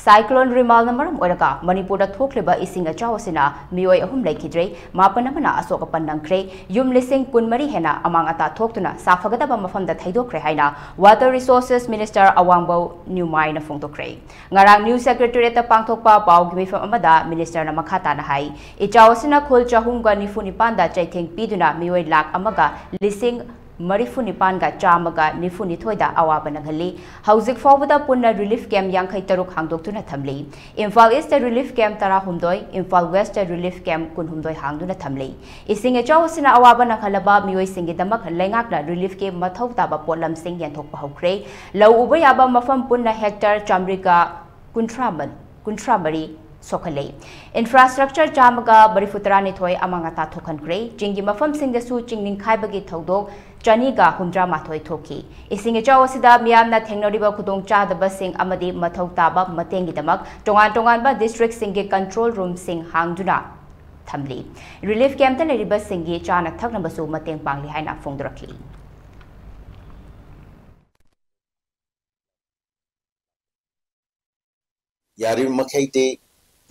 Cyclone Rimal Namaram Oraga, Manipur Thokliba Esing echao asina, meewoi ahum leikhidre, mapanamana asok nangkhare, lising kunmari henna amana thoktuna, safagadaba mafamda thaidokre haina, Water Resources Minister Awangbo Newmai na phongtokre. Ngarang New Secretariat pangthokpa pau gimifam amada Minister na makhata na hai. Echao asina khul chahumga nifunipanda chaitheng piduna meewoi lak amaga lising Marifunipan Chamaga Nifunitoida Awabanangali, Hauzik Fawada Puna Relief Camp Yankai Taruk Hangdok to Natamli, Infal East Relief Camp Tarahumdoi, Infal West Relief Camp Kunhumdoi Hangduna Tamli. Esing echao asina Awabana Kalaba, Meewoi Singidamak, Lengakna Relief Camp Mathautaba Polam Sing and Tokpahokre, Lau Ubayaba Mafam Puna Hector Chamrika Kuntramari. Sokale. Infrastructure Jamaga Barifutarani Toy Amangata Tokankre, Jingi Mafam Singasu Jingning Kaibagi Todo, Janiga Hundra Matoi Toki. Esing echao asida Miamna Tengnoriba Kudong Cha the Busing Amadi Mathautaba Matengi Damak, Tonganba District Singi Control Room Sing Hangduna Tamli. Relief Camp Teleriba Singi Chana Tagnabasu Mateng Pangli Haina Fongdrakli. Yari Makaite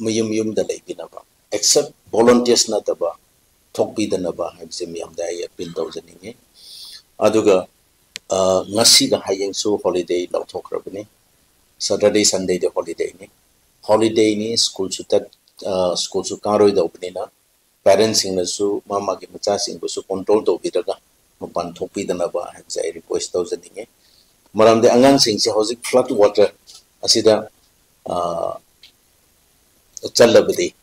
Muyum the Lakinaba, except volunteers Nataba, Tokbi the Naba, Hexemium Day, Pindozaning, Aduga Nasi the Hayang So holiday, Lautok Rabini, Saturday, Sunday the holiday, holiday ni school to Karo the openina, parents in the Su, Mama Gimatasing was control to Vidaga, Mapan Topi the Naba, as I request those things. Maram the Angang sings a hosic flood water, Asida. Chalabadi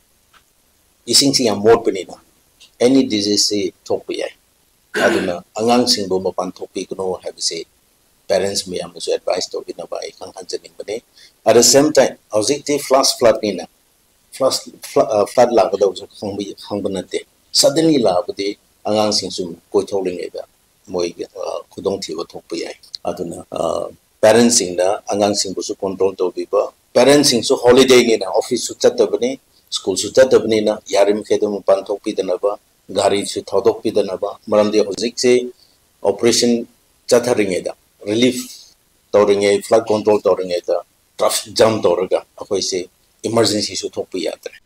ising siya more penina any disease say topi ay aduna angang sing bo mapan topi kuno have say parents may am so advice to na ba ikang hanjaning bane at the same time objective flood nina flood la ba daw khang banate suddenly la ba di angang sing sum ko tholing eba moi khudong thi ba topi ay aduna parents sing na angang sing bo su control to bi ba parents in so holiday in office suchatabani, school suchatabani na yarim kedum panthok pidanaba, gari su thodok pidanaba, maramdi hozik se operation chatharingeda, relief tauringe, flood control tauringeda, traffic jam tauraga, akhoi se emergency su thok piyatre.